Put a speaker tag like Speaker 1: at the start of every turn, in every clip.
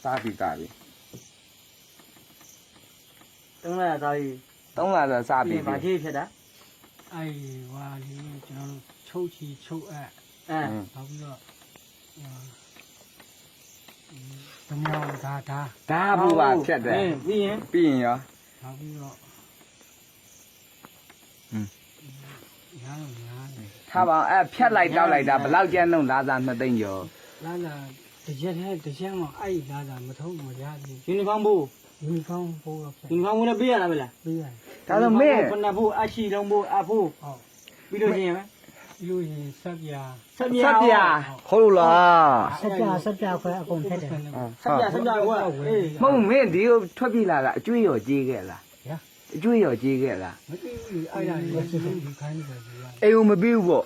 Speaker 1: စားပြီးသားပြီ
Speaker 2: တုံးလာသားကြီး
Speaker 1: 3 လသာစားပြီး
Speaker 2: ဘာကြီးဖြစ်တာ
Speaker 3: အဲ့ဟွာလေးကျွန်တော်တို့ချုပ်ချီချုပ်အပ်
Speaker 2: အဲ
Speaker 3: နောက်ပြီးတော့ဓမြောင်ဒါ
Speaker 1: ဒါဘူးပါဖြတ်တယ်
Speaker 2: ပြီးရင်
Speaker 1: ပြီးရင်ရော
Speaker 3: နောက်ပြီးတော့ညာတော့ညာနေ
Speaker 1: ထားပါအောင်ဖြတ်လိုက်တောက်လိုက်တာဘယ်လောက်ကျန်းလုံးလာစား2သိန်းကျော်
Speaker 3: လာလာတစ်ချက်မှအဲ့လာလာမထုံးမရဘူး
Speaker 2: ယူနီဖောင်းဖို့
Speaker 3: ယူနီဖောင်းပိုးတော့ဖြ
Speaker 2: ယူနီဖောင်းဖို့လည်းပေးရတာပဲလား
Speaker 3: ပေးရတယ်
Speaker 1: ဒါဆိုမင်း
Speaker 2: ခုနဖို့အချီလုံးဖို့အဖို့
Speaker 3: ဟုတ်
Speaker 2: ပြီးလို့ရှိရင်
Speaker 3: ပြီးလို့ရင်ဆက်ပြာ
Speaker 2: ဆက်ပြ
Speaker 1: ဆက်ပြဟုတ်လို့လား
Speaker 3: ဆက်ပြခွဲအကုန်ထက်တယ်
Speaker 2: ဆက်ပြကွာအေး
Speaker 1: မဟုတ်မင်းဒီကိုထွက်ပြေးလာတာအကျွေးရောကြေးခဲ့လား
Speaker 3: ညာ
Speaker 1: အကျွေးရောကြေးခဲ့လား
Speaker 3: မသိဘူးအဲ့ဒါလေးစစ်စစ်ဒီခိုင်းနေတယ်ဒီက
Speaker 1: အိမ်ကိုမပြီးဘူးပေါ့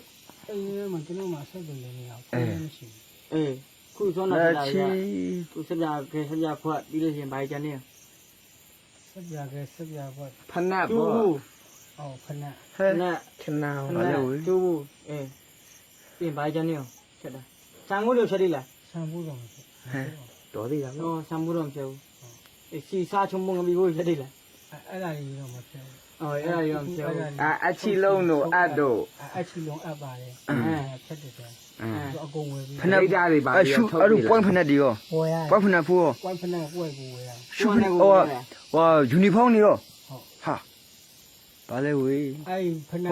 Speaker 3: အဲ့ဒီမှာကျွန်တော်မှဆက်တယ်နေအောင်ဖုန်းမရှိဘူး
Speaker 2: အေးခုစောနာလာရခုဆက်ပြခဲဆက်ပြခွတ်ပြီးလို့ရှိရင်ဘာကြနေ
Speaker 3: ဆက်ပြခွဲ
Speaker 1: ဖနက်
Speaker 2: ကျိုး
Speaker 1: ပေါ့
Speaker 2: ဘူး
Speaker 3: အော်ခဏ
Speaker 1: ဟဲ့
Speaker 2: နဲ့
Speaker 1: ခဏ
Speaker 2: ခ
Speaker 1: ဘာ
Speaker 2: ဏ
Speaker 1: လို့
Speaker 2: ကျိုးဘူးအေးပြင်ဘာကြနေဖြစ်တာဆံမိုးလို့ဖြစ်လိလား
Speaker 3: ဆံဖို့တော့မရှိ
Speaker 1: တော်သေးလား
Speaker 2: နော်ဆံမိုးတော့မဖြစ်ဘူးအေးစီစားချုံမုံပြီးဖို့ဖြစ်လိလား
Speaker 3: အဲ့ဒါကြီးတော့မဖြစ်ဘူး
Speaker 2: အော်အဲ့ဒါရောမဖြစ်ဘူး
Speaker 1: အချီလုံးတို့အတ်တို့
Speaker 3: အဲ့ချီလုံးအပ်ပါတယ်ဖြစ်တယ်ဆိုအကုန်ဝယ်ပြီး
Speaker 1: ဖနက်ဓာတ်တွေပါ
Speaker 4: ရှူအဲ့လို point ဖက်နဲ့ဒီရော
Speaker 3: ဝယ်ရ
Speaker 4: point ဖက်နဲ့ဖူးရော
Speaker 3: ကွိုင်းဖက်ကိုဝယ်ကိုဝယ်ရ
Speaker 4: ရှူဟိုဟိုယူနီဖောင်းနေရောဟာဘာလဲဝေး
Speaker 3: အဲ့ဖက်က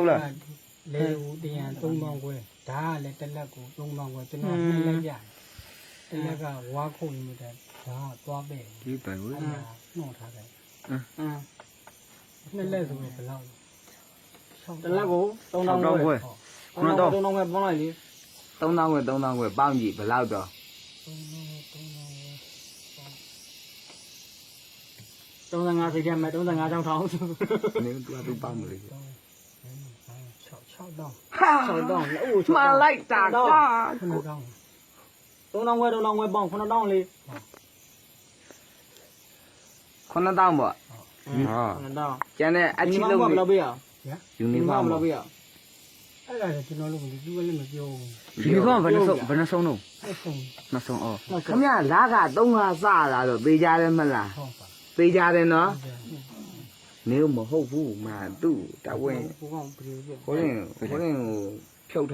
Speaker 3: လေဦးတရံ3000ခွဲဒါကလည်းတစ်လက်ကို3000ခွဲကျွန်တော်နှစ်လက်ရတယ်တစ်လက်ကဝါခုတ်နေတယ်ဒါကသွားပဲ့
Speaker 4: ဒီပဲဝေး
Speaker 3: အဲ့ဒါနှော့ထားတယ်
Speaker 2: အင်း
Speaker 3: နှစ်လက်ဆိုတော့ဘယ်လောက်
Speaker 2: တလက်ကို3000ခွဲ
Speaker 4: 9000ခွဲ
Speaker 2: 3000ခွဲပေါင်းလိုက်လေ
Speaker 1: 3000ခွဲ3000ခွဲပေါင်းကြည့်ဘယ်လောက်တော့
Speaker 2: 35စိတ်ထဲမှာ35ချောင်းထောင်းဆို
Speaker 1: နင်းသူပေါင်းမလို့
Speaker 3: 6တော့
Speaker 1: ဟာ
Speaker 2: 6တောင်းအိုး
Speaker 1: မှန်လိုက်တာကွာ
Speaker 3: 9တောင်း
Speaker 2: 3000ခွဲပေါင်း9000လေး
Speaker 1: 9000ပေါ့
Speaker 2: 9000
Speaker 1: ကျန်တဲ့အချီလုံး
Speaker 2: ဘယ်
Speaker 1: တွေ
Speaker 2: လောက်ပေးရအောင်
Speaker 1: ယူနီဖောင်း
Speaker 2: ဘယ်
Speaker 1: ပေါ့
Speaker 2: လောက်ပေးရအောင်
Speaker 3: အဲ့ဒါလည်းကျွန်တော်တို့ကဒီလည်းမပြောဘူး
Speaker 4: ယူနီဖောင်းဘယ်နှဆုံးတော့
Speaker 3: အဲ့ဆုံး
Speaker 4: နှစ်ဆုံးအော်
Speaker 1: ခမရလာက3ခါစလာတော့သေးကြတယ်မလား
Speaker 3: ဟုတ်ပါ
Speaker 1: သေးကြတယ်နော်နေမဟုတ်ဘူးမာသူ့တဝင်း
Speaker 2: ဘုကောင်ဘယ်လိုဖြစ်
Speaker 1: ခေါင်းကို